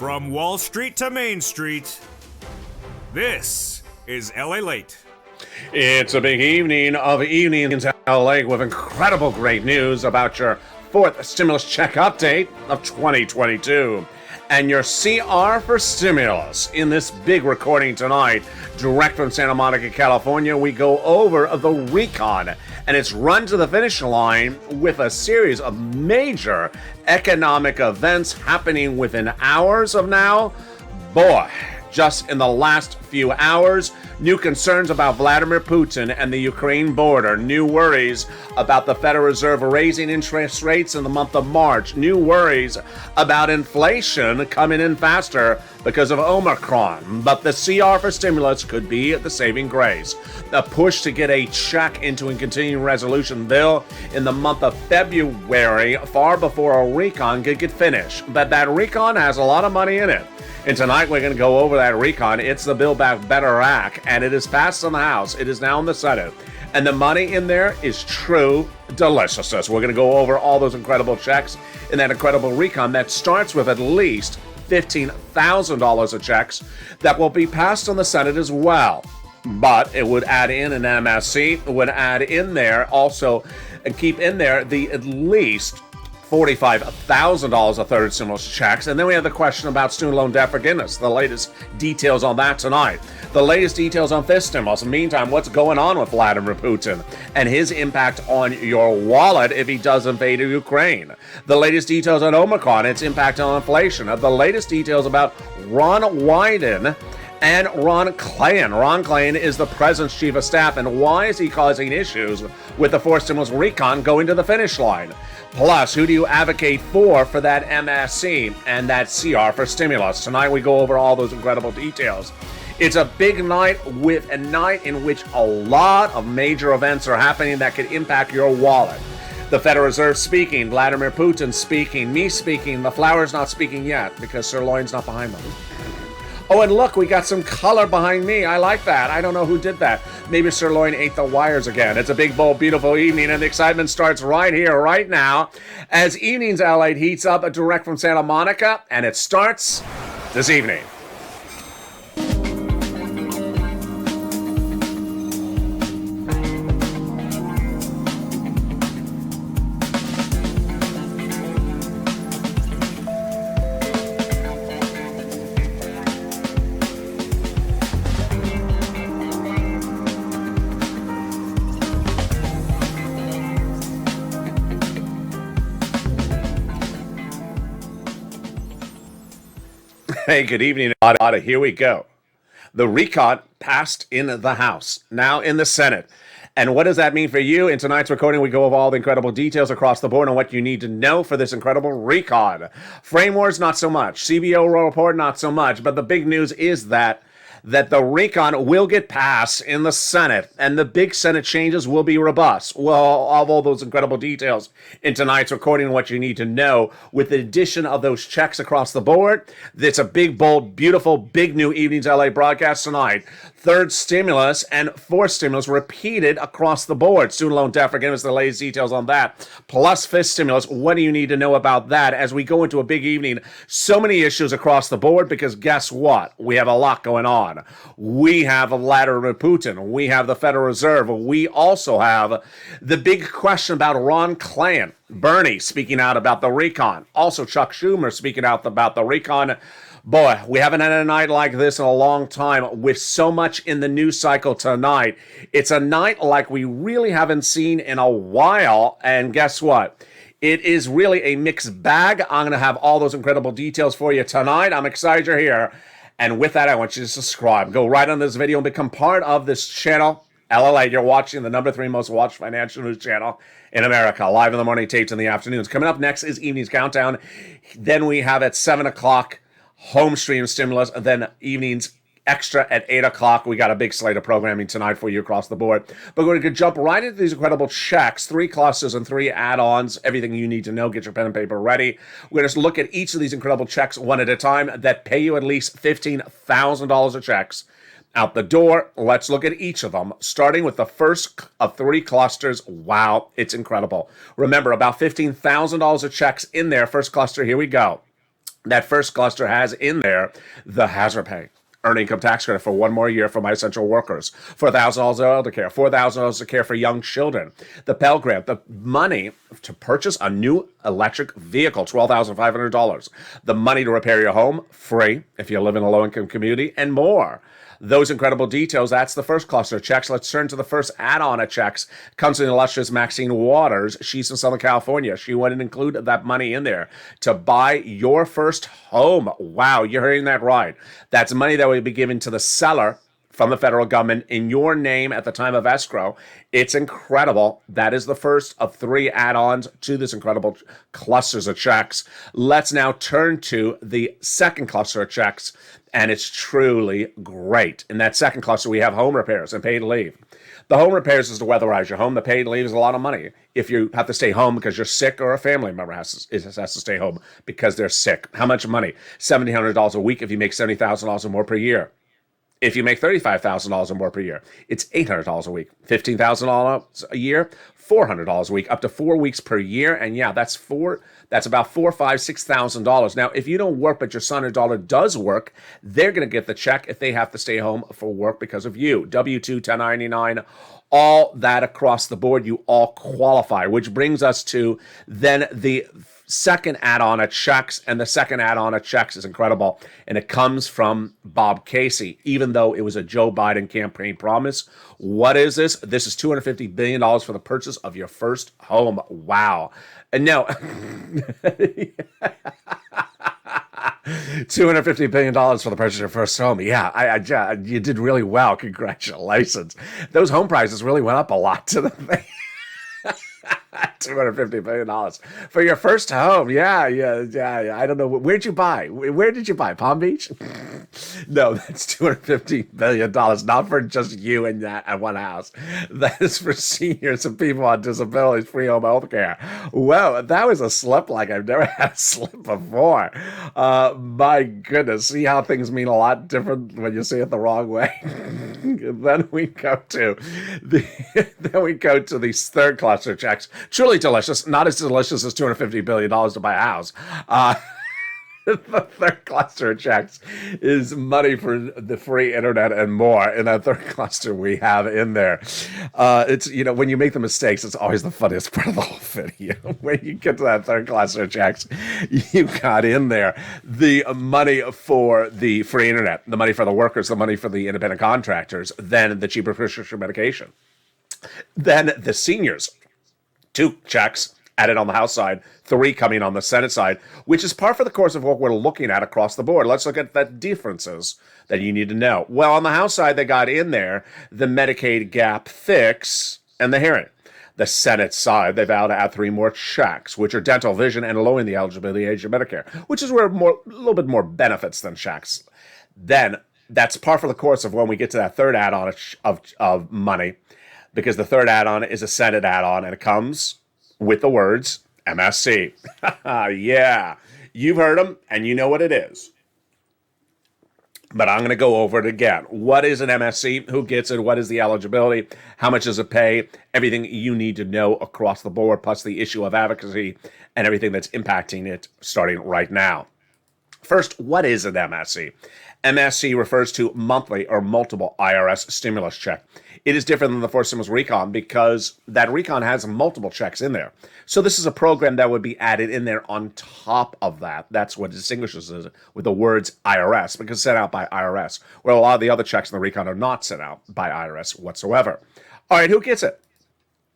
From Wall Street to Main Street, this is LALATE. It's a big evening of evenings in LA with incredible great news about your fourth stimulus check update of 2022. And your CR for stimulus. In this big recording tonight, direct from Santa Monica, California, we go over the recon and its run to the finish line with a series of major economic events happening within hours of now. Boy, just in the last few hours, new concerns about Vladimir Putin and the Ukraine border, new worries about the Federal Reserve raising interest rates in the month of March, new worries about inflation coming in faster because of Omicron. But the CR for stimulus could be the saving grace. The push to get a check into a continuing resolution bill in the month of February, far before a recon could get finished. But that recon has a lot of money in it. And tonight we're going to go over that recon. It's the Build Back Better Act, and it is passed in the House. It is now in the Senate. And the money in there is true deliciousness. We're going to go over all those incredible checks in that incredible recon that starts with at least $15,000 of checks that will be passed in the Senate as well. But it would add in an MSC, it would add in there also and keep in there the at least $45,000 of third stimulus checks. And then we have the question about student loan debt forgiveness. The latest details on that tonight. The latest details on fifth stimulus. Meantime, what's going on with Vladimir Putin and his impact on your wallet if he does invade Ukraine. The latest details on Omicron, its impact on inflation. The latest details about Ron Wyden and Ron Klain. Ron Klain is the president's chief of staff, and why is he causing issues with the fourth stimulus recon going to the finish line? Plus, who do you advocate for that MSC and that CR for stimulus? Tonight we go over all those incredible details. It's a big night, with a night in which a lot of major events are happening that could impact your wallet. The Federal Reserve speaking, Vladimir Putin speaking, me speaking, the Flower's not speaking yet because Sirloin's not behind them. Oh, and look, we got some color behind me. I like that. I don't know who did that. Maybe Sirloin ate the wires again. It's a big, bold, beautiful evening, and the excitement starts right here, right now, as Evenings LA heats up direct from Santa Monica, and it starts this evening. Hey, good evening, Nevada. Here we go. The recon passed in the House, now in the Senate. And what does that mean for you? In tonight's recording, we go over all the incredible details across the board on what you need to know for this incredible recon. Frame wars, not so much. CBO report, not so much. But the big news is that the recon will get passed in the Senate, and the big Senate changes will be robust. Well, all those incredible details in tonight's recording, what you need to know, with the addition of those checks across the board. It's a big, bold, beautiful, big new Evenings LA broadcast tonight. Third stimulus and fourth stimulus repeated across the board. Student loan debt forgiveness, the latest details on that. Plus fifth stimulus, what do you need to know about that as we go into a big evening? So many issues across the board because guess what? We have a lot going on. We have Vladimir Putin. We have the Federal Reserve. We also have the big question about Ron Klain. Bernie speaking out about the recon. Also Chuck Schumer speaking out about the recon. Boy, we haven't had a night like this in a long time with so much in the news cycle tonight. It's a night like we really haven't seen in a while. And guess what? It is really a mixed bag. I'm going to have all those incredible details for you tonight. I'm excited you're here. And with that, I want you to subscribe. Go right on this video and become part of this channel. LALATE, you're watching the number 3 most watched financial news channel in America. Live in the morning, taped in the afternoons. Coming up next is Evening's Countdown. Then we have at 7 o'clock, home stream stimulus. And then Evening's Extra at 8 o'clock. We got a big slate of programming tonight for you across the board. But we're going to jump right into these incredible checks. 3 clusters and 3 add-ons. Everything you need to know. Get your pen and paper ready. We're going to look at each of these incredible checks one at a time that pay you at least $15,000 of checks out the door. Let's look at each of them, starting with the first of 3 clusters. Wow, it's incredible. Remember, about $15,000 of checks in there. First cluster, here we go. That first cluster has in there the hazard pay, earned income tax credit for one more year for my essential workers, $4,000 of elder care, $4,000 of care for young children, the Pell Grant, the money to purchase a new electric vehicle, $12,500, the money to repair your home, free if you live in a low-income community, and more. Those incredible details, that's the first cluster of checks. Let's turn to the first add-on of checks. Comes in illustrious Maxine Waters. She's in Southern California. She went and included that money in there to buy your first home. Wow, you're hearing that right. That's money that will be given to the seller from the federal government in your name at the time of escrow. It's incredible. That is the first of 3 add-ons to this incredible clusters of checks. Let's now turn to the second cluster of checks, and it's truly great. In that second cluster, we have home repairs and paid leave. The home repairs is to weatherize your home. The paid leave is a lot of money. If you have to stay home because you're sick or a family member has to stay home because they're sick. How much money? $1,700 a week if you make $70,000 or more per year. If you make $35,000 or more per year, it's $800 a week. $15,000 a year, $400 a week, up to 4 weeks per year. And yeah, that's about $4,000, $5,000, $6,000. Now, if you don't work, but your son or daughter does work, they're going to get the check if they have to stay home for work because of you. W-2, 1099, all that across the board, you all qualify, which brings us to then the second add-on of checks, and the second add-on of checks is incredible, and it comes from Bob Casey, even though it was a Joe Biden campaign promise. What is this? This is $250 billion for the purchase of your first home. Wow. And now, $250 billion for the purchase of your first home. Yeah, you did really well. Congratulations. Those home prices really went up a lot to the thing. $250 billion for your first home. Yeah. I don't know. Where'd you buy? Where did you buy? Palm Beach? No, that's $250 billion, not for just you and that at one house. That is for seniors and people on disabilities, free home health care. Whoa, that was a slip like I've never had a slip before. My goodness, see how things mean a lot different when you say it the wrong way. Then we go to these third cluster checks. Truly delicious, not as delicious as $250 billion to buy a house. The third cluster of checks is money for the free internet and more. In that third cluster we have in there. It's, when you make the mistakes, it's always the funniest part of the whole video. When you get to that third cluster of checks, you got in there the money for the free internet, the money for the workers, the money for the independent contractors, then the cheaper prescription medication. Then the seniors, 2 checks added on the House side, 3 coming on the Senate side, which is par for the course of what we're looking at across the board. Let's look at the differences that you need to know. Well, on the House side, they got in there the Medicaid gap fix and the hearing. The Senate side, they vowed to add 3 more checks, which are dental, vision, and lowering the eligibility age of Medicare, which is where a little bit more benefits than checks. Then that's par for the course of when we get to that third add-on of money, because the third add-on is a Senate add-on, and it comes with the words MSC. Yeah, you've heard them, and you know what it is. But I'm going to go over it again. What is an MSC? Who gets it? What is the eligibility? How much does it pay? Everything you need to know across the board, plus the issue of advocacy and everything that's impacting it starting right now. First, what is an MSC? MSC refers to monthly or multiple IRS stimulus check. It is different than the fourth stimulus recon because that recon has multiple checks in there. So this is a program that would be added in there on top of that. That's what distinguishes it with the words IRS, because it's sent out by IRS, where a lot of the other checks in the recon are not sent out by IRS whatsoever. All right, who gets it?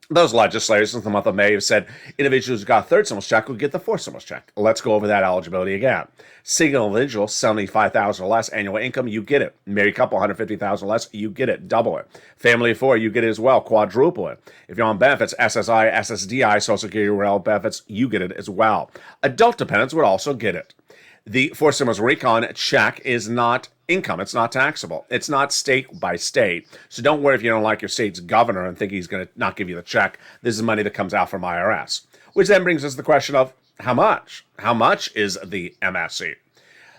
Those legislators since the month of May have said individuals who got a third stimulus check will get the fourth stimulus check. Let's go over that eligibility again. Single individual, $75,000 or less annual income, you get it. Married couple, $150,000 or less, you get it. Double it. Family of 4, you get it as well. Quadruple it. If you're on benefits, SSI, SSDI, Social Security, Rural benefits, you get it as well. Adult dependents would also get it. The fourth stimulus recon check is not income. It's not taxable. It's not state by state. So don't worry if you don't like your state's governor and think he's going to not give you the check. This is money that comes out from IRS. Which then brings us to the question of how much? How much is the MSC?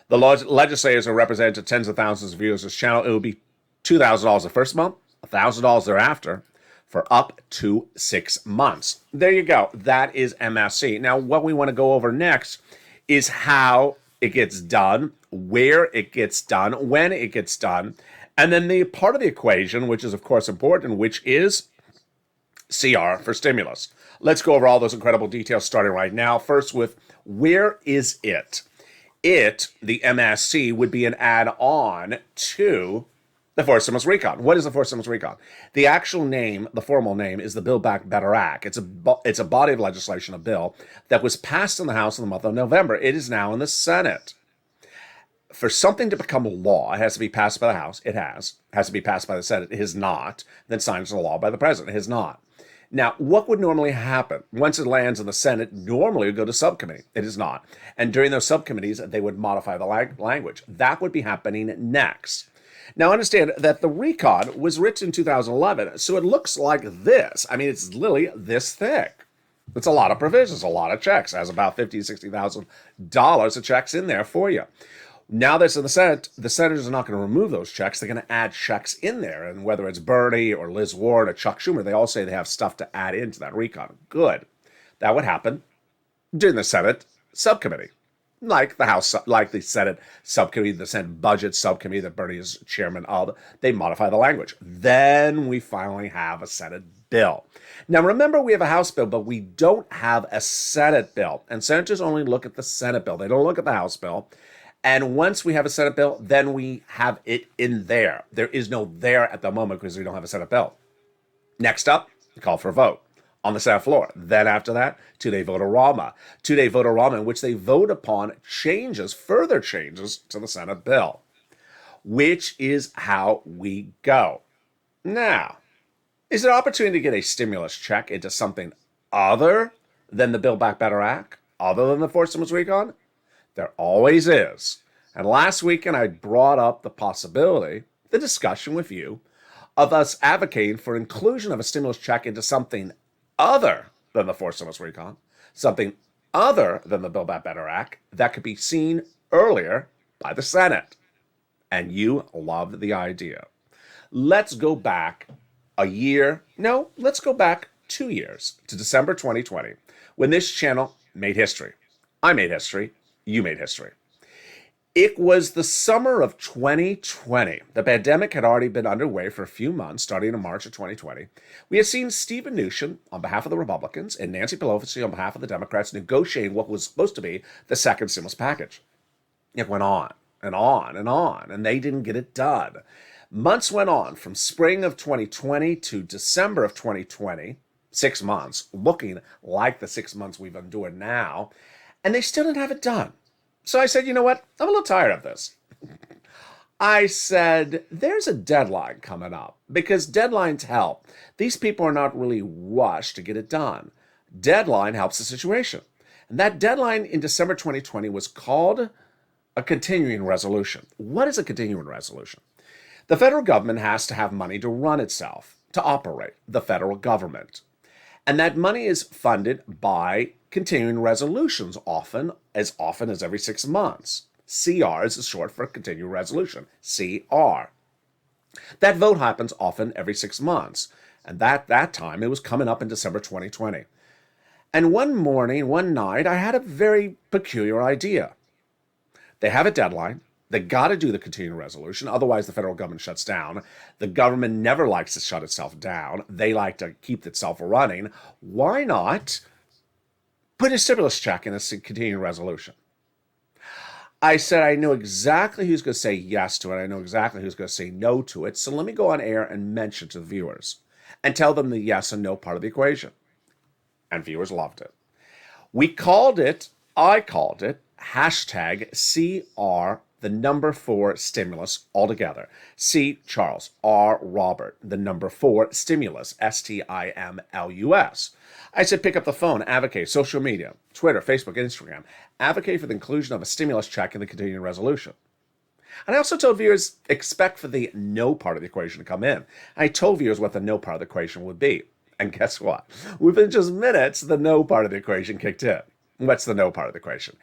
The legislators are represented to tens of thousands of viewers of this channel. It would be $2,000 the first month, $1,000 thereafter, for up to 6 months. There you go. That is MSC. Now, what we want to go over next is how it gets done, where it gets done, when it gets done, and then the part of the equation, which is of course important, which is CR for stimulus. Let's go over all those incredible details starting right now. First with where is it? It, the MSC, would be an add-on to the Fourth Stimulus Recon. What is the Fourth Stimulus Recon? The actual name, the formal name, is the Build Back Better Act. It's a body of legislation, a bill, that was passed in the House in the month of November. It is now in the Senate. For something to become a law, it has to be passed by the House. It has. It has to be passed by the Senate. It has not. Then signed into law by the President. It has not. Now, what would normally happen? Once it lands in the Senate, normally it would go to subcommittee. It is not. And during those subcommittees, they would modify the language. That would be happening next. Now, understand that the recon was written in 2011, so it looks like this. I mean, it's literally this thick. It's a lot of provisions, a lot of checks. It has about $50,000 to $60,000 of checks in there for you. Now that's in the Senate, the senators are not going to remove those checks. They're going to add checks in there. And whether it's Bernie or Liz Warren or Chuck Schumer, they all say they have stuff to add into that recon. Good. That would happen during the Senate subcommittee. Like the House, like the Senate subcommittee, the Senate budget subcommittee that Bernie is chairman of, they modify the language. Then we finally have a Senate bill. Now remember, we have a House bill, but we don't have a Senate bill. And senators only look at the Senate bill. They don't look at the House bill. And once we have a Senate bill, then we have it in there. There is no there at the moment because we don't have a Senate bill. Next up, call for a vote on the Senate floor. Then after that, two-day vote-a-rama. Two-day vote-a-rama in which they vote upon changes, further changes to the Senate bill, which is how we go. Now, is there an opportunity to get a stimulus check into something other than the Build Back Better Act, other than the Fourth Stimulus Recon? There always is. And last weekend, I brought up the possibility, the discussion with you, of us advocating for inclusion of a stimulus check into something other than the Fourth Stimulus Recon, something other than the Build Back Better Act that could be seen earlier by the Senate. And you loved the idea. Let's go back a year. No, let's go back 2 years to December 2020, when this channel made history. I made history. You made history. It was the summer of 2020. The pandemic had already been underway for a few months, starting in March of 2020. We had seen Steve Mnuchin on behalf of the Republicans and Nancy Pelosi on behalf of the Democrats negotiating what was supposed to be the second stimulus package. It went on and on and on, and they didn't get it done. Months went on from spring of 2020 to December of 2020, 6 months, looking like the 6 months we've endured now, and they still didn't have it done. So I said, you know what? I'm a little tired of this. I said, there's a deadline coming up, because deadlines help. These people are not really rushed to get it done. Deadline helps the situation. And that deadline in December 2020 was called a continuing resolution. What is a continuing resolution? The federal government has to have money to run itself, to operate the federal government. And that money is funded by continuing resolutions, often as every 6 months. CR is short for continuing resolution, CR. That vote happens often every 6 months. And that time, it was coming up in December 2020. And one morning, one night, I had a very peculiar idea. They have a deadline. They got to do the continuing resolution, otherwise the federal government shuts down. The government never likes to shut itself down. They like to keep itself running. Why not put a stimulus check in a continuing resolution? I said I know exactly who's going to say yes to it. I know exactly who's going to say no to it. So let me go on air and mention to the viewers and tell them the yes and no part of the equation. And viewers loved it. I called it, hashtag CR, the number 4 stimulus altogether. C, Charles. R, Robert. The number 4 stimulus. STIMLUS. I said pick up the phone, advocate, social media, Twitter, Facebook, Instagram. Advocate for the inclusion of a stimulus check in the continuing resolution. And I also told viewers, expect for the no part of the equation to come in. I told viewers what the no part of the equation would be. And guess what? Within just minutes, the no part of the equation kicked in. What's the no part of the equation?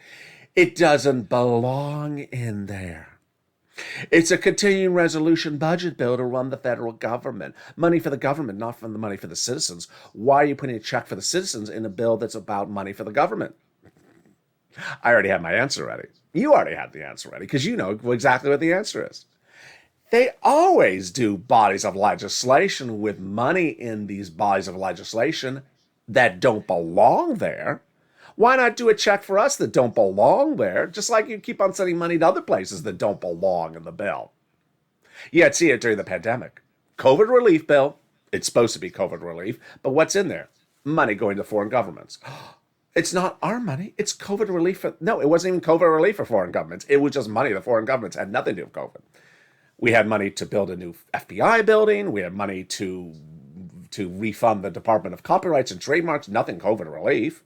It doesn't belong in there. It's a continuing resolution budget bill to run the federal government. Money for the government, not for the money for the citizens. Why are you putting a check for the citizens in a bill that's about money for the government? I already had my answer ready. You already had the answer ready because you know exactly what the answer is. They always do bodies of legislation with money in these bodies of legislation that don't belong there. Why not do a check for us that don't belong there, just like you keep on sending money to other places that don't belong in the bill? You had see it during the pandemic. COVID relief bill. It's supposed to be COVID relief, but what's in there? Money going to foreign governments. It's not our money. It's COVID relief. No, it wasn't even COVID relief for foreign governments. It was just money the foreign governments had nothing to do with COVID. We had money to build a new FBI building. We had money to refund the Department of Copyrights and Trademarks. Nothing COVID relief.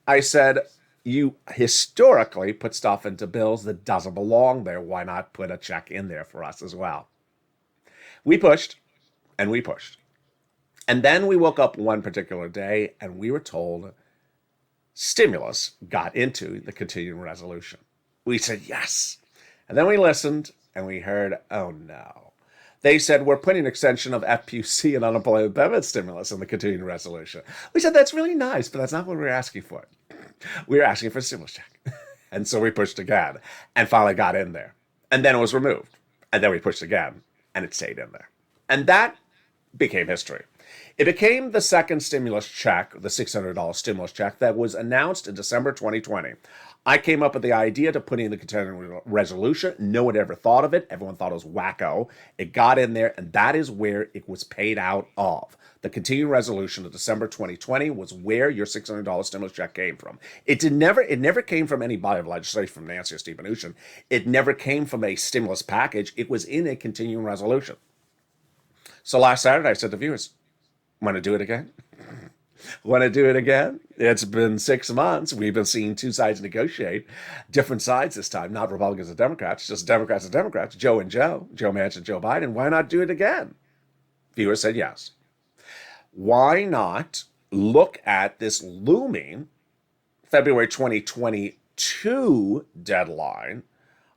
I said, you historically put stuff into bills that doesn't belong there. Why not put a check in there for us as well? We pushed and we pushed. And then we woke up one particular day and we were told stimulus got into the continuing resolution. We said, yes. And then we listened and we heard, oh no. They said, we're putting an extension of FPC and unemployment benefit stimulus in the continuing resolution. We said, that's really nice, but that's not what we were asking for. We were asking for a stimulus check. And so we pushed again and finally got in there. And then it was removed. And then we pushed again and it stayed in there. And that became history. It became the second stimulus check, the $600 stimulus check that was announced in December 2020. I came up with the idea to put in the continuing resolution. No one ever thought of it. Everyone thought it was wacko. It got in there, and that is where it was paid out of. The continuing resolution of December 2020 was where your $600 stimulus check came from. It never came from any body of legislation from Nancy or Steve Mnuchin. It never came from a stimulus package. It was in a continuing resolution. So last Saturday, I said to viewers, want to do it again? Want to do it again? It's been 6 months. We've been seeing two sides negotiate, different sides this time, not Republicans and Democrats, just Democrats and Democrats, Joe and Joe Manchin and Joe Biden. Why not do it again? Viewers said yes. Why not look at this looming February 2022 deadline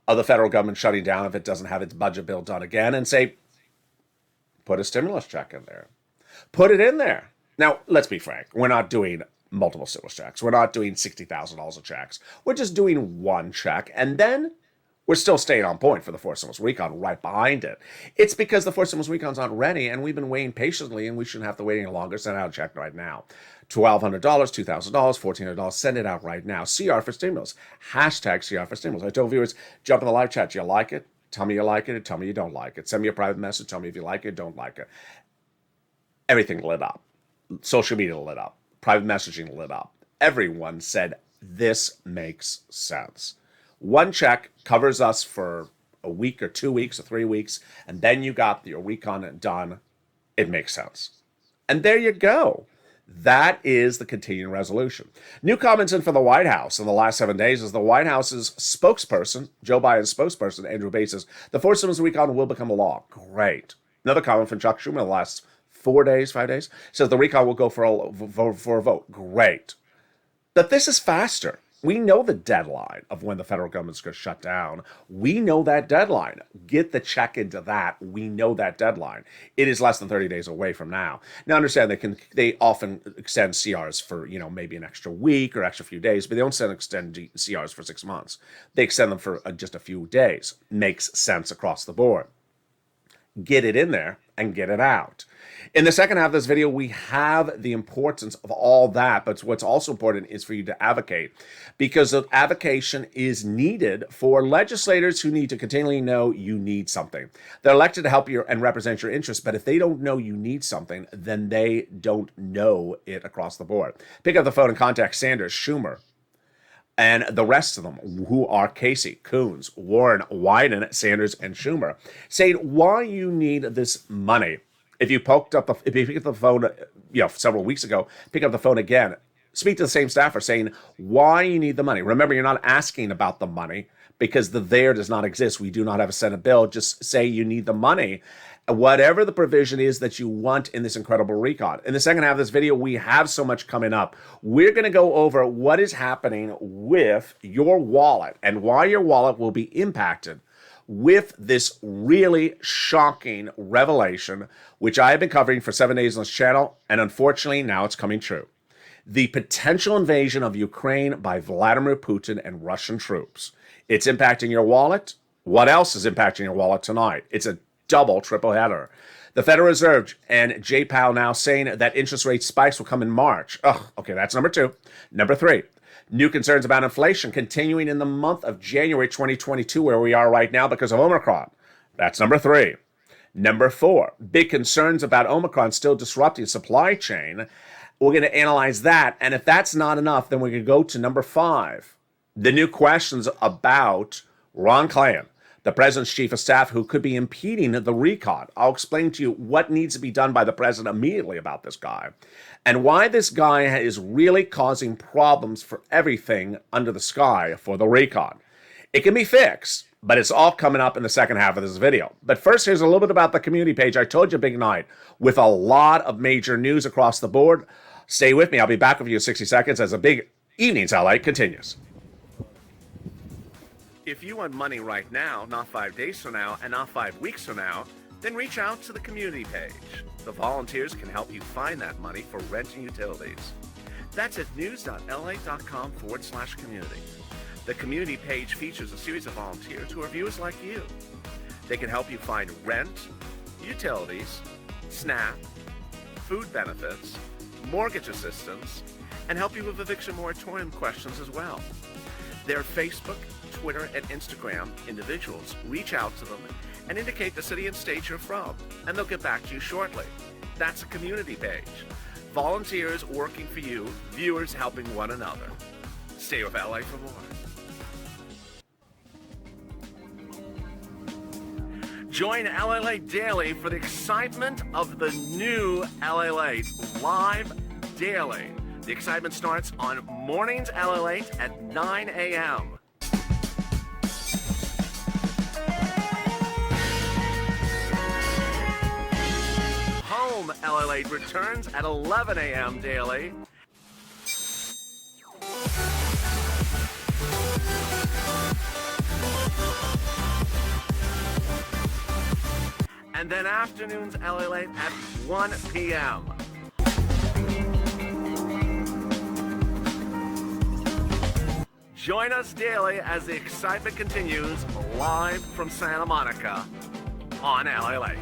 of the federal government shutting down if it doesn't have its budget bill done again and say, put a stimulus check in there. Put it in there. Now, let's be frank. We're not doing multiple stimulus checks. We're not doing $60,000 of checks. We're just doing one check. And then we're still staying on point for the fourth stimulus recon right behind it. It's because the fourth stimulus recon's not ready, and we've been waiting patiently, and we shouldn't have to wait any longer. Send out a check right now. $1,200, $2,000, $1,400. Send it out right now. CR for stimulus. Hashtag CR for stimulus. I told viewers, jump in the live chat. Do you like it? Tell me you like it, or tell me you don't like it. Send me a private message. Tell me if you like it, don't like it. Everything lit up. Social media lit up. Private messaging lit up. Everyone said, this makes sense. One check covers us for a week or 2 weeks or 3 weeks, and then you got your recon done. It makes sense. And there you go. That is the continuing resolution. New comments in from the White House in the last 7 days is the White House's spokesperson, Joe Biden's spokesperson, Andrew Bates, says the fourth stimulus recon will become a law. Great. Another comment from Chuck Schumer in the last 5 days, says the recall will go for a vote. Great. But this is faster. We know the deadline of when the federal government's going to shut down. We know that deadline. Get the check into that. We know that deadline. It is less than 30 days away from now. Now, understand they often extend CRs for, maybe an extra week or extra few days, but they don't extend CRs for 6 months. They extend them for just a few days. Makes sense across the board. Get it in there and get it out. In the second half of this video, we have the importance of all that, but what's also important is for you to advocate, because the advocation is needed for legislators who need to continually know you need something. They're elected to help you and represent your interests, but if they don't know you need something, then they don't know it across the board. Pick up the phone and contact Sanders, Schumer, and the rest of them, who are Casey, Coons, Warren, Wyden, Sanders, and Schumer, saying why you need this money. If you picked up the phone, several weeks ago, pick up the phone again. Speak to the same staffer saying why you need the money. Remember, you're not asking about the money because the there does not exist. We do not have a Senate bill. Just say you need the money. Whatever the provision is that you want in this incredible recon. In the second half of this video, we have so much coming up. We're going to go over what is happening with your wallet and why your wallet will be impacted with this really shocking revelation, which I have been covering for 7 days on this channel, and unfortunately, now it's coming true. The potential invasion of Ukraine by Vladimir Putin and Russian troops. It's impacting your wallet. What else is impacting your wallet tonight? It's a double, triple header. The Federal Reserve and Jay Powell now saying that interest rate spikes will come in March. Okay, that's number 2. Number 3, new concerns about inflation continuing in the month of January 2022, where we are right now because of Omicron. That's number 3. Number 4, big concerns about Omicron still disrupting supply chain. We're going to analyze that. And if that's not enough, then we're going to go to number 5, the new questions about Ron Klain, the president's chief of staff, who could be impeding the recon. I'll explain to you what needs to be done by the president immediately about this guy and why this guy is really causing problems for everything under the sky for the recon. It can be fixed, but it's all coming up in the second half of this video. But first, here's a little bit about the community page. I told you, big night with a lot of major news across the board. Stay with me. I'll be back with you in 60 seconds as a big evening's highlight continues. If you want money right now, not 5 days from now, and not 5 weeks from now, then reach out to the community page. The volunteers can help you find that money for rent and utilities. That's at news.la.com/community. The community page features a series of volunteers who are viewers like you. They can help you find rent, utilities, SNAP, food benefits, mortgage assistance, and help you with eviction moratorium questions as well. Their Facebook, Twitter, and Instagram individuals reach out to them and indicate the city and state you're from, and they'll get back to you shortly. That's a community page. Volunteers working for you, viewers helping one another. Stay with LA for more. Join LALATE daily for the excitement of the new LALATE live daily. The excitement starts on mornings LALATE at 9 a.m. Home LALATE returns at 11 a.m. daily. And then afternoons LALATE at 1 p.m. Join us daily as the excitement continues live from Santa Monica on LALATE.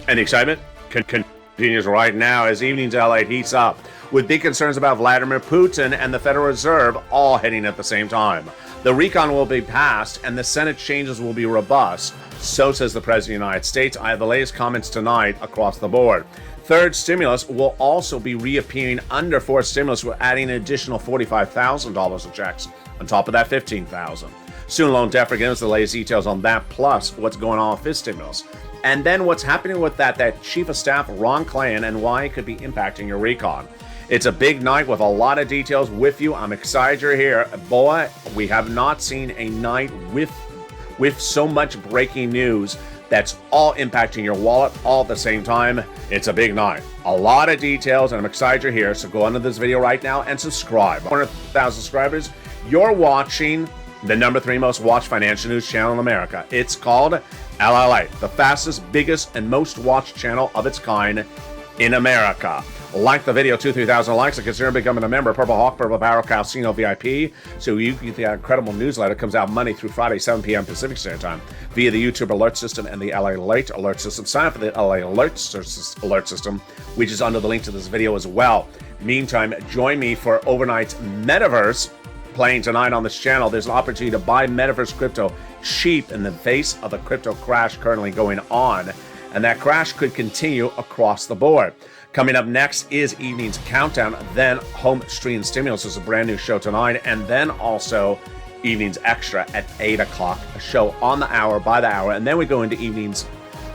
And the excitement continues right now as evening's LALATE heats up with big concerns about Vladimir Putin and the Federal Reserve all hitting at the same time. The recon will be passed and the Senate changes will be robust. So says the President of the United States. I have the latest comments tonight across the board. Third stimulus will also be reappearing under fourth stimulus. We're adding an additional $45,000 of checks on top of that $15,000. Student loan debt forgiveness, the latest details on that, plus what's going on with fifth stimulus. And then what's happening with that Chief of Staff, Ron Klain, and why it could be impacting your recon. It's a big night with a lot of details with you. I'm excited you're here. Boy, we have not seen a night with so much breaking news that's all impacting your wallet all at the same time. It's a big night. A lot of details, and I'm excited you're here. So go under this video right now and subscribe. 100,000 subscribers. You're watching the number 3 most watched financial news channel in America. It's called LALATE, the fastest, biggest, and most watched channel of its kind in America. Like the video, 2,000-3,000 likes, and consider becoming a member of Purple Hawk, Purple Barrel Casino VIP, so you get the incredible newsletter. It comes out Monday through Friday, 7 p.m. Pacific Standard Time, via the YouTube alert system and the LALATE alert system. Sign up for the LALATE alert system, which is under the link to this video as well. Meantime, join me for overnight's Metaverse playing tonight on this channel. There's an opportunity to buy Metaverse crypto cheap in the face of the crypto crash currently going on, and that crash could continue across the board. Coming up next is Evening's Countdown, then Home Stream Stimulus is a brand new show tonight, and then also Evening's Extra at 8 o'clock, a show on the hour, by the hour, and then we go into Evening's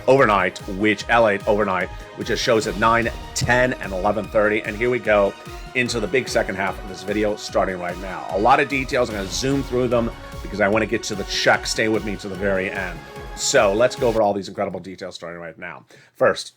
Overnight, which LALATE Overnight, which is shows at 9, 10, and 11:30, and here we go into the big second half of this video starting right now. A lot of details, I'm going to zoom through them because I want to get to the check. Stay with me to the very end. So let's go over all these incredible details starting right now. First,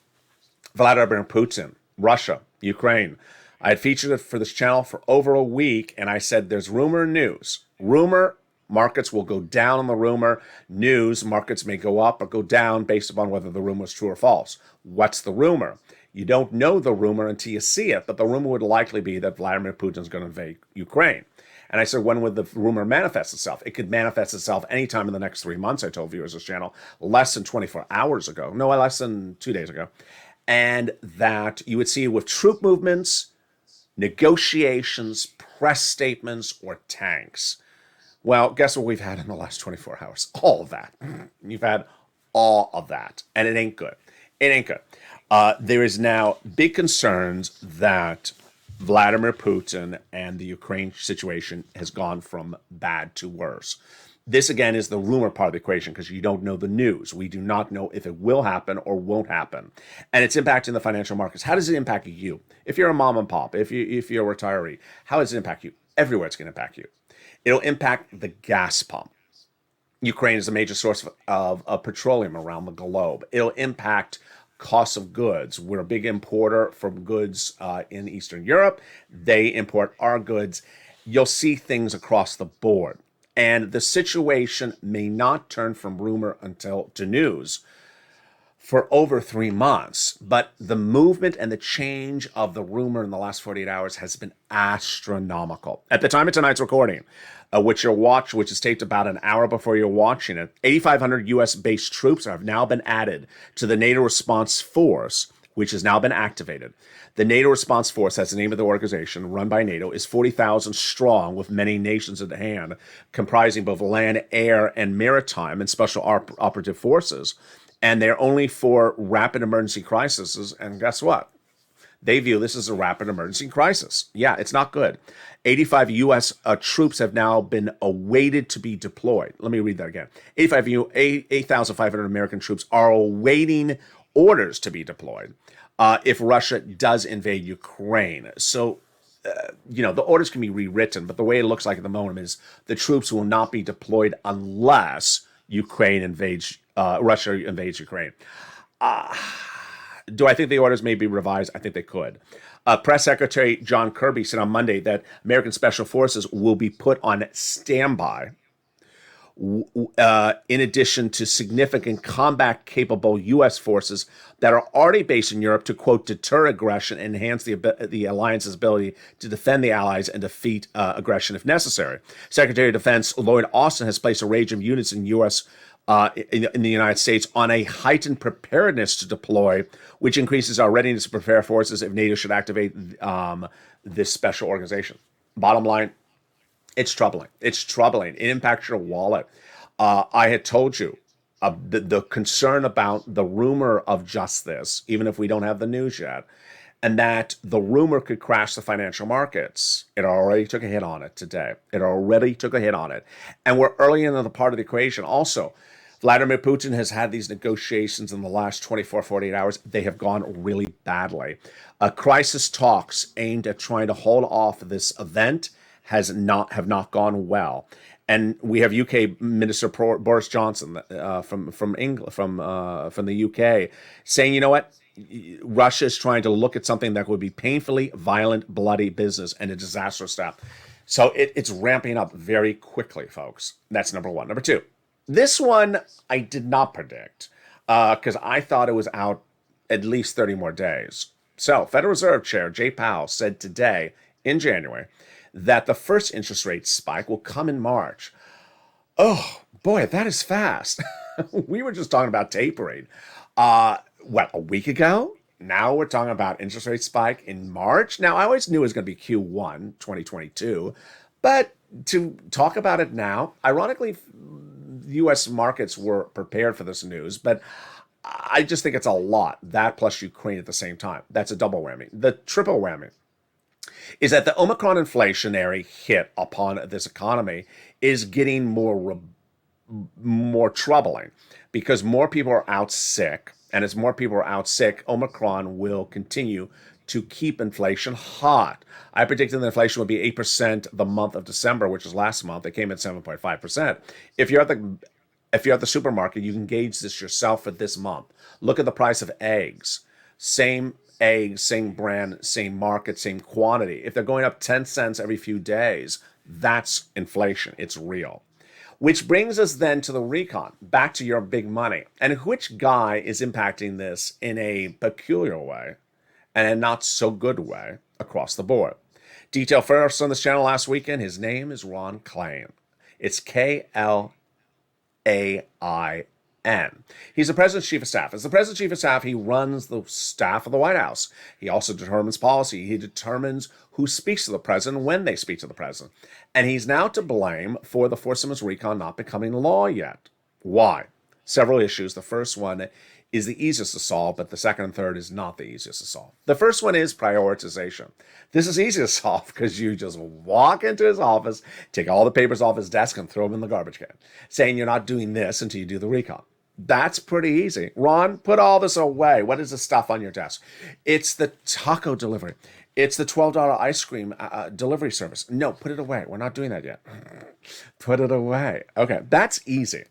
Vladimir Putin, Russia, Ukraine. I had featured it for this channel for over a week, and I said there's rumor news. Rumor, markets will go down on the rumor. News, markets may go up or go down based upon whether the rumor is true or false. What's the rumor? You don't know the rumor until you see it, but the rumor would likely be that Vladimir Putin's going to invade Ukraine. And I said, when would the rumor manifest itself? It could manifest itself anytime in the next 3 months, I told viewers of this channel, less than 24 hours ago. No, less than 2 days ago. And that you would see with troop movements, negotiations, press statements, or tanks. Well, guess what we've had in the last 24 hours? All of that. You've had all of that. And it ain't good. It ain't good. There is now big concerns that Vladimir Putin and the Ukraine situation has gone from bad to worse. This, again, is the rumor part of the equation because you don't know the news. We do not know if it will happen or won't happen. And it's impacting the financial markets. How does it impact you? If you're a mom and pop, if you're a retiree, how does it impact you? Everywhere it's going to impact you. It'll impact the gas pump. Ukraine is a major source of petroleum around the globe. It'll impact costs of goods. We're a big importer from goods in Eastern Europe. They import our goods. You'll see things across the board. And the situation may not turn from rumor to news for over 3 months. But the movement and the change of the rumor in the last 48 hours has been astronomical. At the time of tonight's recording, which is taped about an hour before you're watching it, 8,500 U.S.-based troops have now been added to the NATO Response Force, which has now been activated. The NATO Response Force, that's the name of the organization, run by NATO, is 40,000 strong with many nations at hand, comprising both land, air, and maritime and special operative forces. And they're only for rapid emergency crises. And guess what? They view this as a rapid emergency crisis. Yeah, it's not good. 85 U.S. Troops have now been awaited to be deployed. Let me read that again. 8,500 American troops are awaiting orders to be deployed if Russia does invade Ukraine. So, the orders can be rewritten, but the way it looks like at the moment is the troops will not be deployed unless Russia invades Ukraine. Do I think the orders may be revised? I think they could. Press Secretary John Kirby said on Monday that American Special Forces will be put on standby in addition to significant combat-capable U.S. forces that are already based in Europe to, quote, deter aggression and enhance the alliance's ability to defend the allies and defeat aggression if necessary. Secretary of Defense Lloyd Austin has placed a range of units in U.S. In the United States on a heightened preparedness to deploy, which increases our readiness to prepare forces if NATO should activate this special organization. Bottom line, it's troubling. It's troubling. It impacts your wallet. I had told you the concern about the rumor of just this, even if we don't have the news yet, and that the rumor could crash the financial markets. It already took a hit on it today. It already took a hit on it. And we're early into the part of the equation. Also, Vladimir Putin has had these negotiations in the last 24, 48 hours. They have gone really badly. Crisis talks aimed at trying to hold off this event have not gone well. And we have UK Minister Boris Johnson from England, from the UK, saying, you know what? Russia is trying to look at something that would be painfully violent, bloody business and a disastrous step. So it's ramping up very quickly, folks. That's number one. Number two, this one I did not predict because I thought it was out at least 30 more days. So Federal Reserve Chair Jay Powell said today in January that the first interest rate spike will come in March. Oh, boy, that is fast. We were just talking about tapering. A week ago? Now we're talking about interest rate spike in March. Now, I always knew it was going to be Q1 2022, but to talk about it now, ironically, U.S. markets were prepared for this news, but I just think it's a lot. That plus Ukraine at the same time. That's a double whammy. The triple whammy is that the Omicron inflationary hit upon this economy is getting more troubling because more people are out sick. And as more people are out sick, Omicron will continue to keep inflation hot. I predicted that inflation would be 8% the month of December, which is last month. It came at 7.5%. If you're at the supermarket, you can gauge this yourself for this month. Look at the price of eggs. Same eggs, same brand, same market, same quantity. If they're going up 10 cents every few days, that's inflation. It's real. Which brings us then to the recon, back to your big money. And which guy is impacting this in a peculiar way? and a not so good way across the board. Detail first on this channel last weekend. His name is Ron Klain. It's Klain. He's the president's chief of staff. As the president's chief of staff, he runs the staff of the White House. He also determines policy. He determines who speaks to the president, when they speak to the president. And he's now to blame for the Fourth Amendment recon not becoming law yet. Why? Several issues. The first one is the easiest to solve, but the second and third is not the easiest to solve. The first one is prioritization. This is easy to solve because you just walk into his office, take all the papers off his desk and throw them in the garbage can, saying you're not doing this until you do the recon. That's pretty easy. Ron, put all this away. What is the stuff on your desk? It's the taco delivery. It's the $12 ice cream delivery service. No, put it away. We're not doing that yet. Put it away. Okay, that's easy.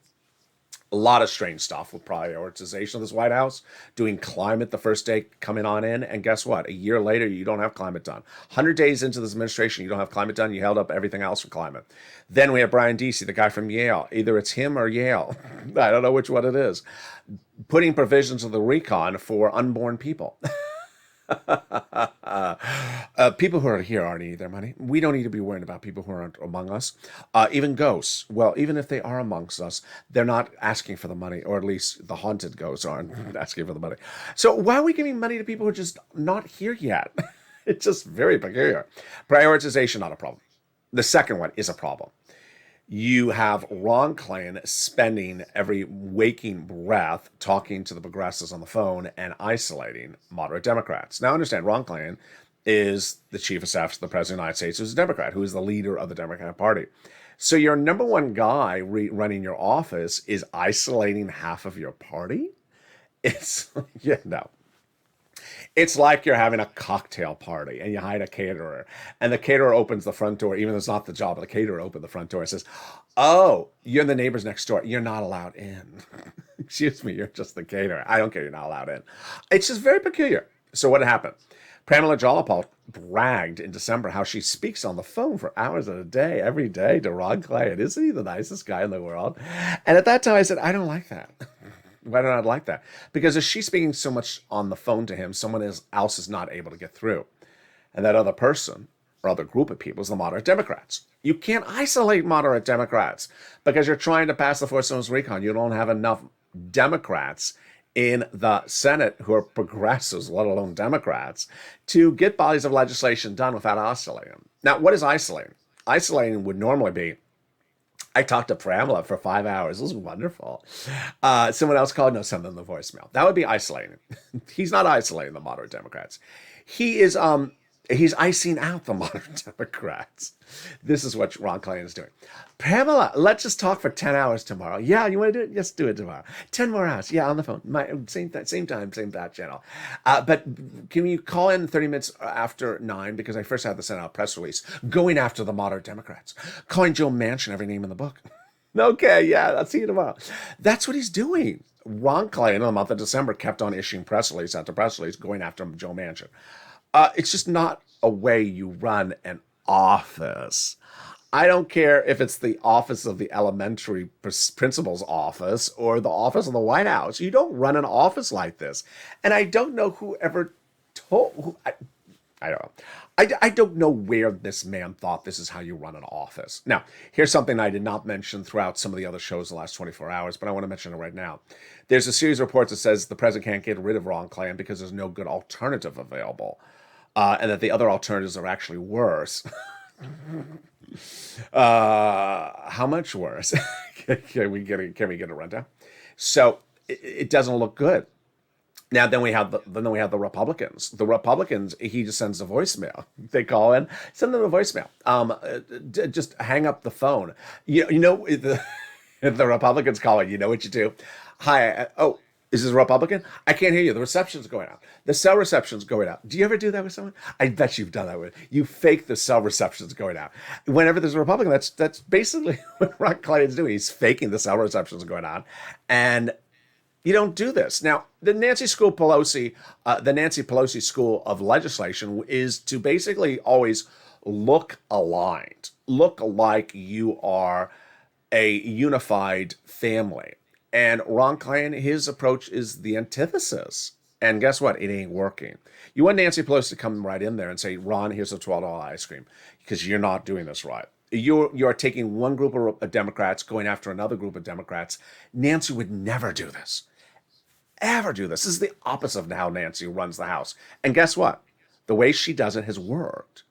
A lot of strange stuff with prioritization of this White House, doing climate the first day coming on in, and guess what? A year later, you don't have climate done. 100 days into this administration, you don't have climate done. You held up everything else for climate. Then we have Brian Deasy, the guy from Yale. Either it's him or Yale. I don't know which one it is. Putting provisions of the recon for unborn people. People who are here aren't eating their money. We don't need to be worried about people who aren't among us. Even ghosts. Well, even if they are amongst us, they're not asking for the money, or at least the haunted ghosts aren't asking for the money. So why are we giving money to people who are just not here yet? It's just very peculiar. Prioritization, not a problem. The second one is a problem. You have Ron Klain spending every waking breath talking to the progressives on the phone and isolating moderate Democrats. Now, understand, Ron Klain is the chief of staff to the president of the United States, who's a Democrat, who is the leader of the Democratic Party. So your number one guy running your office is isolating half of your party? It's, yeah, no. It's like you're having a cocktail party and you hire a caterer, and the caterer opens the front door, even though it's not the job of the caterer, open the front door and says, "Oh, you're the neighbors next door. You're not allowed in." Excuse me, you're just the caterer. I don't care, you're not allowed in. It's just very peculiar. So what happened? Pramila Jayapal bragged in December how she speaks on the phone for hours at a day, every day, to Ron Klain. Isn't he the nicest guy in the world? And at that time I said, I don't like that. Why do I not like that? Because if she's speaking so much on the phone to him, someone else is not able to get through. And that other person or other group of people is the moderate Democrats. You can't isolate moderate Democrats because you're trying to pass the Fourth Amendment recon. You don't have enough Democrats in the Senate who are progressives, let alone Democrats, to get bodies of legislation done without isolating. Now, what is isolating? Isolating would normally be, I talked to Pramila for 5 hours. It was wonderful. Someone else called, no, send them the voicemail. That would be isolating. He's not isolating the moderate Democrats. He is, he's icing out the moderate Democrats. This is what Ron Klain is doing. Pramila, let's just talk for 10 hours tomorrow. Yeah, you want to do it? Yes, do it tomorrow. 10 more hours. Yeah, on the phone. Same time, same that channel. But can you call in 30 minutes after 9? Because I first had to send out a press release going after the moderate Democrats. Calling Joe Manchin every name in the book. Okay, yeah, I'll see you tomorrow. That's what he's doing. Ron Klain in the month of December kept on issuing press release after press release going after Joe Manchin. It's just not a way you run an office. I don't care if it's the office of the elementary principal's office or the office of the White House. You don't run an office like this. And I don't know who ever told, I don't know. I don't know where this man thought this is how you run an office. Now, here's something I did not mention throughout some of the other shows the last 24 hours, but I want to mention it right now. There's a series of reports that says the president can't get rid of Ron Klain because there's no good alternative available, and that the other alternatives are actually worse. How much worse? Can we get a rundown? So it doesn't look good. Now then we have the Republicans. The Republicans, he just sends a voicemail. They call in, send them a voicemail. Just hang up the phone. You know if the Republicans call it, you know what you do? Hi, oh, is this a Republican? I can't hear you. The reception's going out. The cell reception's going out. Do you ever do that with someone? I bet you've done that with. You fake the cell reception's going out. Whenever there's a Republican, that's basically what Ron Klain is doing. He's faking the cell reception's going on, and you don't do this. Now, the Nancy Pelosi school of legislation is to basically always look aligned, look like you are a unified family. And Ron Klain, his approach is the antithesis. And guess what? It ain't working. You want Nancy Pelosi to come right in there and say, Ron, here's a $12 ice cream, because you're not doing this right. You're taking one group of Democrats going after another group of Democrats. Nancy would never do this. Ever do this. This is the opposite of how Nancy runs the House. And guess what? The way she does it has worked.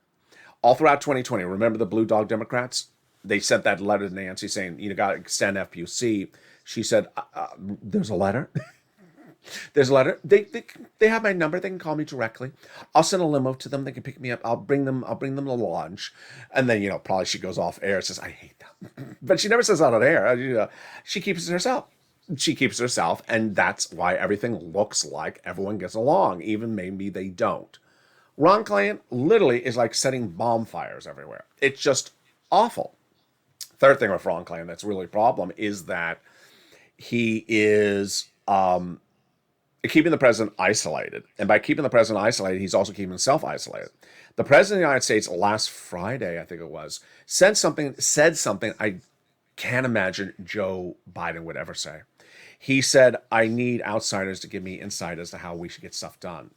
All throughout 2020, remember the Blue Dog Democrats? They sent that letter to Nancy saying, you got to extend FPUC. She said, there's a letter? There's a letter. They have my number. They can call me directly. I'll send a limo to them. They can pick me up. I'll bring them to lunch. And then, probably she goes off air and says, I hate them. But she never says that on air. She keeps it herself. She keeps it herself. And that's why everything looks like everyone gets along, even maybe they don't. Ron Klain literally is like setting bonfires everywhere. It's just awful. Third thing with Ron Klain that's really a problem is that he is keeping the president isolated. And by keeping the president isolated, he's also keeping himself isolated. The president of the United States last Friday, I think it was, said something I can't imagine Joe Biden would ever say. He said, I need outsiders to give me insight as to how we should get stuff done.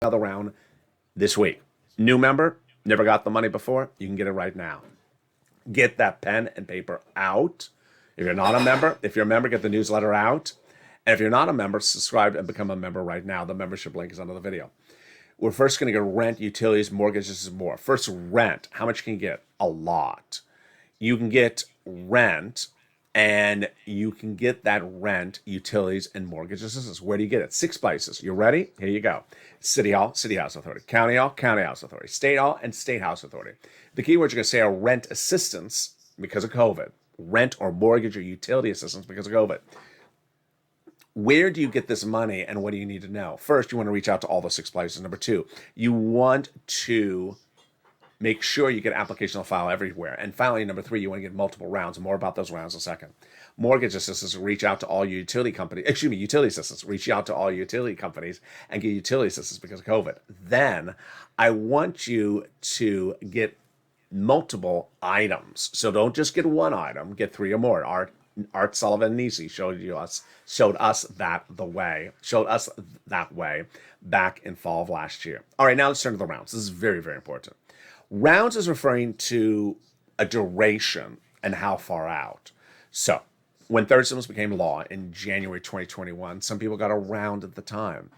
Another round this week. New member, never got the money before, you can get it right now. Get that pen and paper out. If you're not a member, get the newsletter out. And if you're not a member, subscribe and become a member right now. The membership link is under the video. We're first going to get rent, utilities, mortgages, and more. First, rent. How much can you get? A lot. You can get rent, and you can get that rent, utilities, and mortgage assistance. Where do you get it? 6 places. You ready? Here you go. City Hall, City House Authority. County Hall, County House Authority. State Hall, and State House Authority. The key words you're going to say are rent assistance because of COVID. Rent or mortgage or utility assistance because of COVID. Where do you get this money, and what do you need to know? First, you want to reach out to all the 6 places. Number 2, you want to make sure you get application on file everywhere. And finally, number 3, you want to get multiple rounds. More about those rounds in a second. Mortgage assistance, reach out to all your utility companies. Utility assistance, reach out to all your utility companies and get utility assistance because of COVID. Then I want you to get multiple items. So don't just get one item, get 3 or more. Art Sullivan Nisi showed us that way back in fall of last year. All right, now let's turn to the rounds. This is very, very important. Rounds is referring to a duration and how far out. So when third stimulus became law in January 2021, some people got a round at the time.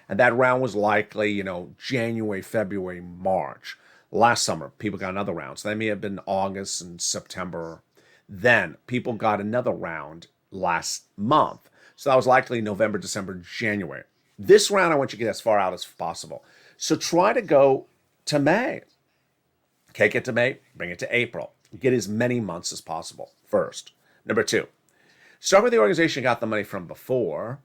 And that round was likely, January, February, March. Last summer, people got another round. So that may have been August and September. Then people got another round last month. So that was likely November, December, January. This round, I want you to get as far out as possible. So try to go to May. Can't get to May, bring it to April. Get as many months as possible first. Number 2, start with the organization you got the money from before.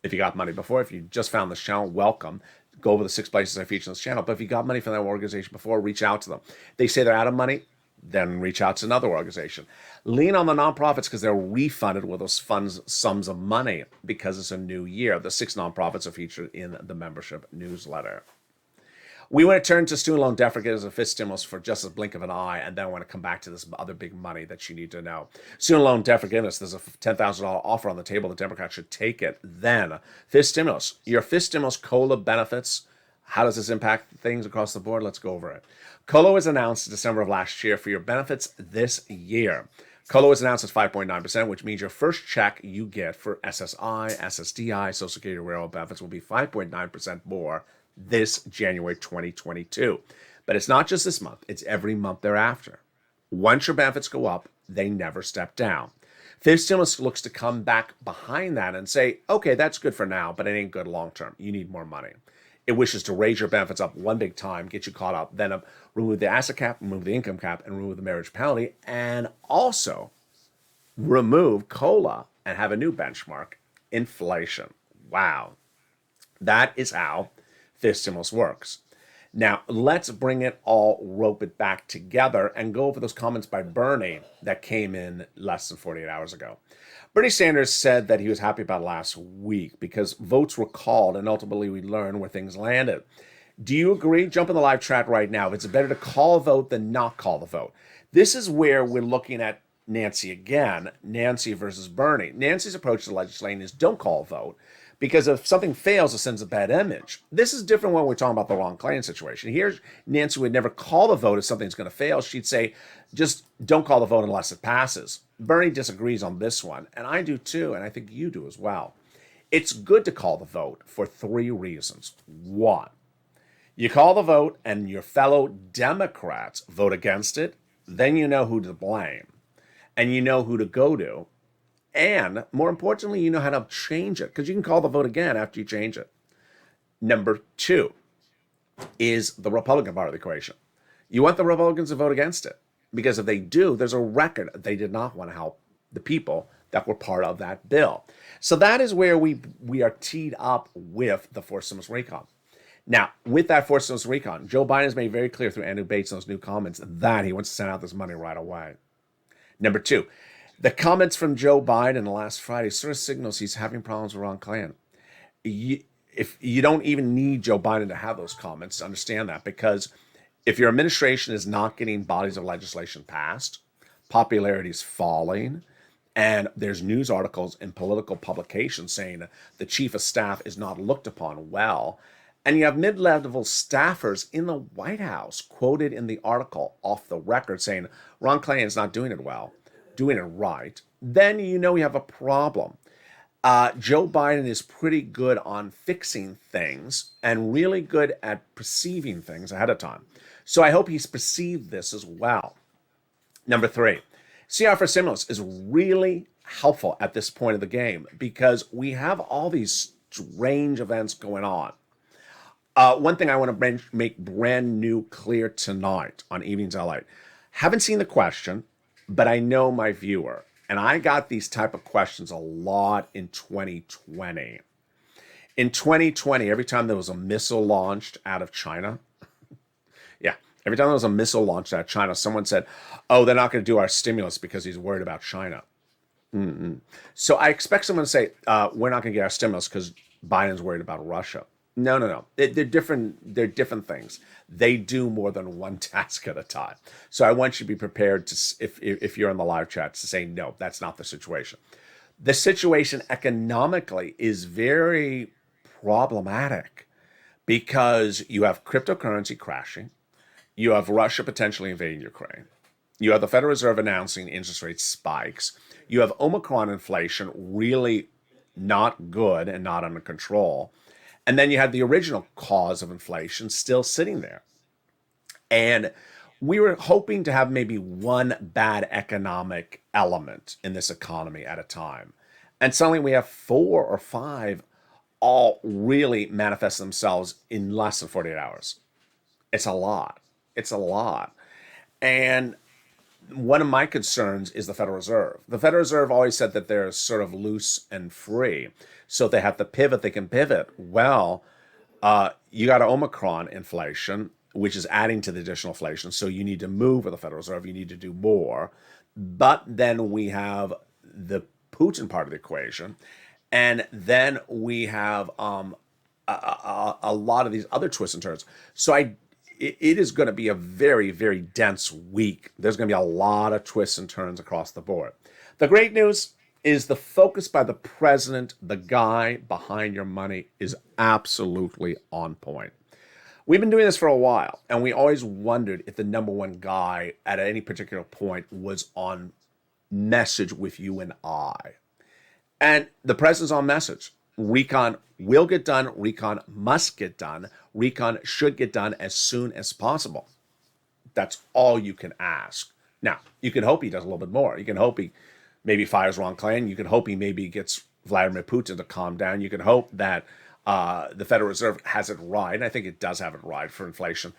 If you got money before, if you just found this channel, welcome. Go over the 6 places I feature on this channel. But if you got money from that organization before, reach out to them. They say they're out of money, then reach out to another organization. Lean on the nonprofits because they're refunded with those funds, sums of money because it's a new year. The 6 nonprofits are featured in the membership newsletter. We want to turn to student loan debt forgiveness as a fifth stimulus for just a blink of an eye, and then I want to come back to this other big money that you need to know. Student loan debt forgiveness, there's a $10,000 offer on the table. The Democrats should take it. Then, fifth stimulus. Your fifth stimulus COLA benefits. How does this impact things across the board? Let's go over it. COLA was announced in December of last year for your benefits this year. COLA was announced as 5.9%, which means your first check you get for SSI, SSDI, Social Security, Railroad benefits will be 5.9% more this January 2022. But it's not just this month, it's every month thereafter. Once your benefits go up, they never step down. Fifth stimulus looks to come back behind that and say, okay, that's good for now, but it ain't good long term. You need more money. It wishes to raise your benefits up one big time, get you caught up, then remove the asset cap, remove the income cap, and remove the marriage penalty, and also remove COLA and have a new benchmark, inflation. Wow. That is how fifth stimulus works. Now, let's bring it all, rope it back together, and go over those comments by Bernie that came in less than 48 hours ago. Bernie Sanders said that he was happy about last week because votes were called and ultimately we learned where things landed. Do you agree? Jump in the live chat right now. If it's better to call a vote than not call the vote. This is where we're looking at Nancy again, Nancy versus Bernie. Nancy's approach to legislating is don't call a vote, because if something fails, it sends a bad image. This is different when we're talking about the Ron Klain situation. Here, Nancy would never call the vote if something's going to fail. She'd say, just don't call the vote unless it passes. Bernie disagrees on this one, and I do too, and I think you do as well. It's good to call the vote for 3 reasons. 1, you call the vote and your fellow Democrats vote against it, then you know who to blame, and you know who to go to. And more importantly, you know how to change it because you can call the vote again after you change it. Number 2 is the Republican part of the equation. You want the Republicans to vote against it because if they do, there's a record. They did not want to help the people that were part of that bill. So that is where we are teed up with the forced stimulus recon. Now, with that forced stimulus recon, Joe Biden has made very clear through Andrew Bates and those new comments that he wants to send out this money right away. Number 2, the comments from Joe Biden last Friday sort of signals he's having problems with Ron Klain. If you don't even need Joe Biden to have those comments, understand that, because if your administration is not getting bodies of legislation passed, popularity is falling, and there's news articles in political publications saying the chief of staff is not looked upon well, and you have mid-level staffers in the White House quoted in the article off the record saying Ron Klain is not doing it well, doing it right, then you know you have a problem. Joe Biden is pretty good on fixing things and really good at perceiving things ahead of time. So I hope he's perceived this as well. Number 3, CR for stimulus is really helpful at this point of the game because we have all these strange events going on. One thing I want to make brand new clear tonight on Evenings LA. Haven't seen the question, but I know my viewer. And I got these type of questions a lot in 2020. In 2020, every time there was a missile launched out of China, every time there was a missile launched out of China, someone said, oh, they're not going to do our stimulus because he's worried about China. So I expect someone to say, we're not going to get our stimulus because Biden's worried about Russia. No. They're different things. They do more than one task at a time. So I want you to be prepared to, if you're in the live chat, to say, no, that's not the situation. The situation economically is very problematic because you have cryptocurrency crashing. You have Russia potentially invading Ukraine. You have the Federal Reserve announcing interest rate spikes. You have Omicron inflation really not good and not under control. And then you had the original cause of inflation still sitting there. And we were hoping to have maybe one bad economic element in this economy at a time. And suddenly we have 4 or 5 all really manifest themselves in less than 48 hours. It's a lot. And one of my concerns is the Federal Reserve. The Federal Reserve always said that they're sort of loose and free. So if they have to pivot, they can pivot. Well, you got Omicron inflation, which is adding to the additional inflation. So you need to move with the Federal Reserve. You need to do more. But then we have the Putin part of the equation. And then we have a lot of these other twists and turns. So it is going to be a very, very dense week. There's going to be a lot of twists and turns across the board. The great news is the focus by the president, the guy behind your money, is absolutely on point. We've been doing this for a while, and we always wondered if the number one guy at any particular point was on message with you and I. And the president's on message. Recon will get done. Recon must get done. Recon should get done as soon as possible. That's all you can ask. Now, you can hope he does a little bit more. You can hope he maybe fires Ron Klain. You can hope he maybe gets Vladimir Putin to calm down. You can hope that the Federal Reserve has it right. And I think it does have it right for inflation.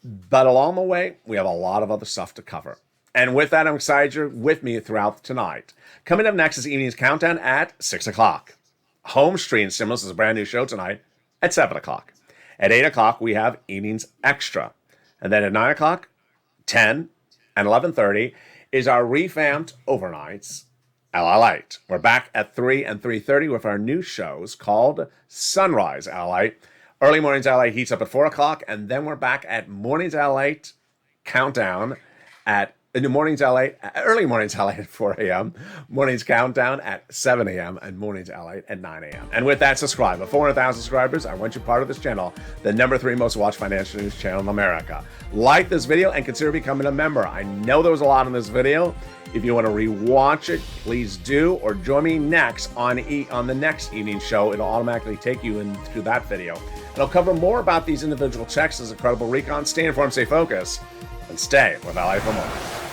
But along the way, we have a lot of other stuff to cover. And with that, I'm excited you're with me throughout tonight. Coming up next is Evening's Countdown at 6 o'clock. Home Street Stimulus is a brand new show tonight at 7 o'clock. At 8 o'clock, we have Evening's Extra. And then at 9 o'clock, 10, and 11:30 is our revamped Overnights LALATE. We're back at 3 and 3:30 with our new shows called Sunrise LALATE. Early Mornings LALATE heats up at 4 o'clock, and then we're back at Mornings LALATE Countdown at Early Mornings LALATE at 4 a.m., Mornings Countdown at 7 a.m., and Mornings LALATE at 9 a.m. And with that, subscribe. At 400,000 subscribers, I want you part of this channel, the number 3 most watched financial news channel in America. Like this video and consider becoming a member. I know there was a lot in this video. If you want to rewatch it, please do, or join me next on the next evening show. It'll automatically take you into that video. And I'll cover more about these individual checks as a credible recon. Stay informed, stay focused, and stay with LA for more.